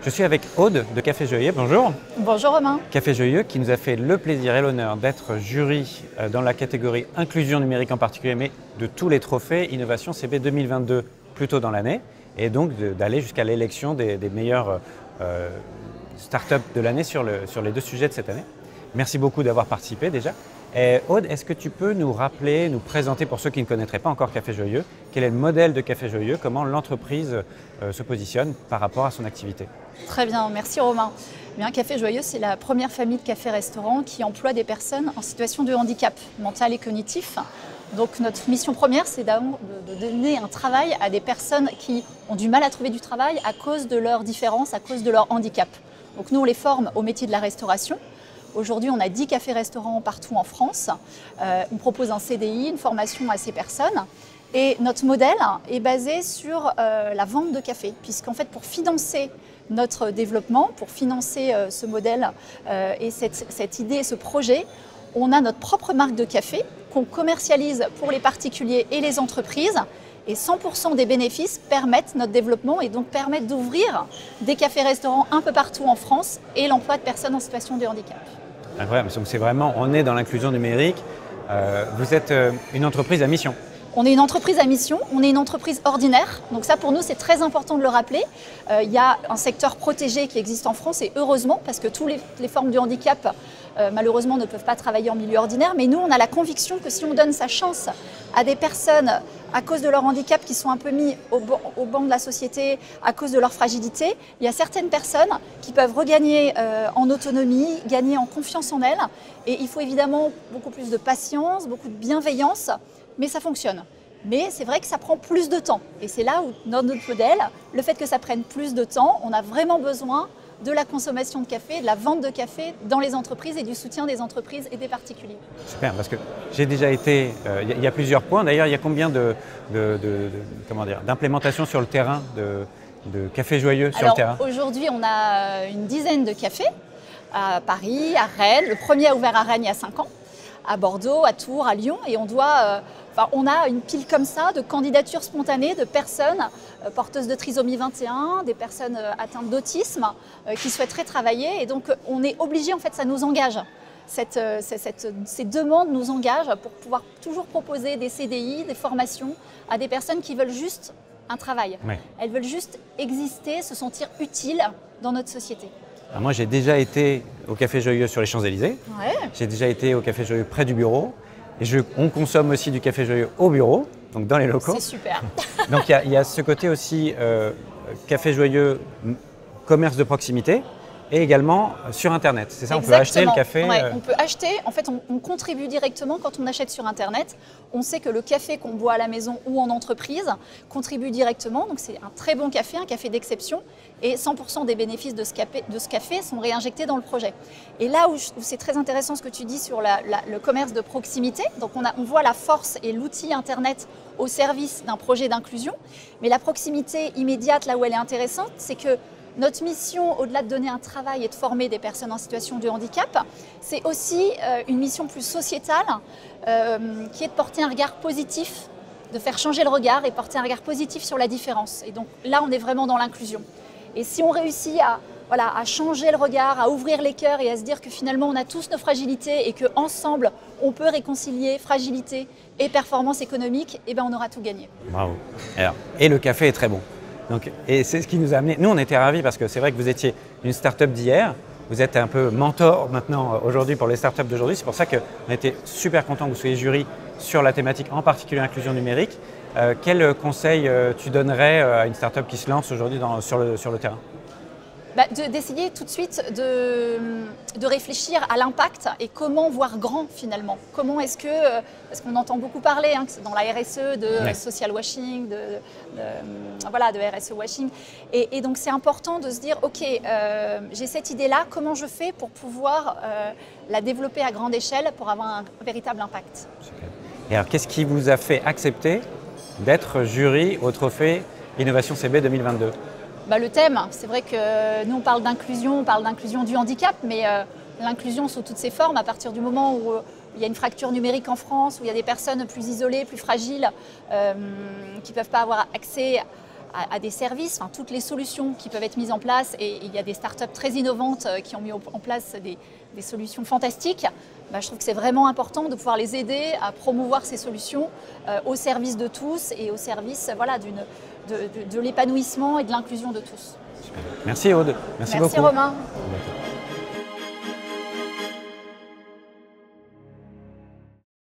Je suis avec Aude de Café Joyeux. Bonjour. Bonjour Romain. Café Joyeux qui nous a fait le plaisir et l'honneur d'être jury dans la catégorie inclusion numérique en particulier, mais de tous les trophées Innovation CB 2022 plus tôt dans l'année, et donc d'aller jusqu'à l'élection des meilleures startups de l'année sur les deux sujets de cette année. Merci beaucoup d'avoir participé déjà. Et Aude, est-ce que tu peux nous rappeler, nous présenter pour ceux qui ne connaîtraient pas encore Café Joyeux, quel est le modèle de Café Joyeux, comment l'entreprise se positionne par rapport à son activité? Très bien, merci Romain. Bien, Café Joyeux, c'est la première famille de cafés-restaurants qui emploie des personnes en situation de handicap mental et cognitif. Donc notre mission première, c'est de donner un travail à des personnes qui ont du mal à trouver du travail à cause de leurs différences, à cause de leur handicap. Donc nous, on les forme au métier de la restauration. Aujourd'hui, on a 10 cafés-restaurants partout en France. On propose un CDI, une formation à ces personnes. Et notre modèle est basé sur la vente de café, puisqu'en fait, pour financer notre développement, pour financer ce modèle et cette idée, ce projet, on a notre propre marque de café qu'on commercialise pour les particuliers et les entreprises. Et 100% des bénéfices permettent notre développement et donc permettent d'ouvrir des cafés-restaurants un peu partout en France et l'emploi de personnes en situation de handicap. Incroyable, donc c'est vraiment, on est dans l'inclusion numérique. Vous êtes une entreprise à mission. On est une entreprise à mission, on est une entreprise ordinaire. Donc ça, pour nous, c'est très important de le rappeler. Il y a un secteur protégé qui existe en France et heureusement, parce que toutes les formes de handicap, malheureusement, ne peuvent pas travailler en milieu ordinaire. Mais nous, on a la conviction que si on donne sa chance à des personnes à cause de leur handicap qui sont un peu mis au banc de la société à cause de leur fragilité, il y a certaines personnes qui peuvent regagner en autonomie, gagner en confiance en elles. Et il faut évidemment beaucoup plus de patience, beaucoup de bienveillance, mais ça fonctionne. Mais c'est vrai que ça prend plus de temps. Et c'est là où, dans notre modèle, le fait que ça prenne plus de temps, on a vraiment besoin de la consommation de café, de la vente de café dans les entreprises et du soutien des entreprises et des particuliers. Super, parce que j'ai déjà été, il y a plusieurs points. D'ailleurs, il y a combien d'implémentations sur le terrain de Café Joyeux sur le terrain? Aujourd'hui, on a une dizaine de cafés à Paris, à Rennes. Le premier a ouvert à Rennes il y a 5 ans, à Bordeaux, à Tours, à Lyon. Et on a une pile comme ça de candidatures spontanées de personnes porteuses de trisomie 21, des personnes atteintes d'autisme qui souhaiteraient travailler. Et donc, on est obligé, en fait, ça nous engage. Ces demandes nous engagent pour pouvoir toujours proposer des CDI, des formations à des personnes qui veulent juste un travail. Oui. Elles veulent juste exister, se sentir utiles dans notre société. Alors moi, j'ai déjà été au Café Joyeux sur les Champs-Élysées. Ouais. J'ai déjà été au Café Joyeux près du bureau. Et on consomme aussi du Café Joyeux au bureau, donc dans les locaux. C'est super. Donc il y a ce côté aussi Café Joyeux, commerce de proximité, et également sur Internet. C'est ça, exactement. On peut acheter le café. Ouais, on peut acheter, en fait on contribue directement quand on achète sur Internet. On sait que le café qu'on boit à la maison ou en entreprise contribue directement. Donc c'est un très bon café, un café d'exception. Et 100% des bénéfices de ce café sont réinjectés dans le projet. Et là où c'est très intéressant ce que tu dis sur le commerce de proximité, donc on voit la force et l'outil Internet au service d'un projet d'inclusion. Mais la proximité immédiate, là où elle est intéressante, c'est que notre mission, au-delà de donner un travail et de former des personnes en situation de handicap, c'est aussi une mission plus sociétale qui est de porter un regard positif, de faire changer le regard et porter un regard positif sur la différence. Et donc là, on est vraiment dans l'inclusion. Et si on réussit à changer le regard, à ouvrir les cœurs et à se dire que finalement on a tous nos fragilités et qu'ensemble on peut réconcilier fragilité et performance économique, eh bien on aura tout gagné. Bravo. Alors, et le café est très bon. Donc, et c'est ce qui nous a amené. Nous, on était ravis parce que c'est vrai que vous étiez une start-up d'hier. Vous êtes un peu mentor maintenant aujourd'hui pour les startups d'aujourd'hui. C'est pour ça qu'on était super contents que vous soyez jury sur la thématique, en particulier inclusion numérique. Quel conseil tu donnerais à une startup qui se lance aujourd'hui sur le terrain? D'essayer tout de suite de réfléchir à l'impact et comment voir grand finalement. Comment est-ce que, parce qu'on entend beaucoup parler dans la RSE de social washing, de RSE washing. Et donc c'est important de se dire, ok, j'ai cette idée-là, comment je fais pour pouvoir la développer à grande échelle pour avoir un véritable impact. Super. Et alors qu'est-ce qui vous a fait accepter d'être jury au trophée Innovation CB 2022? Le thème, c'est vrai que nous on parle d'inclusion du handicap, mais l'inclusion sous toutes ses formes, à partir du moment où il y a une fracture numérique en France, où il y a des personnes plus isolées, plus fragiles, qui ne peuvent pas avoir accès à des services, enfin, toutes les solutions qui peuvent être mises en place, et il y a des startups très innovantes qui ont mis en place des solutions fantastiques. Je trouve que c'est vraiment important de pouvoir les aider à promouvoir ces solutions au service de tous et au service de l'épanouissement et de l'inclusion de tous. Super. Merci Aude, merci beaucoup. Merci Romain.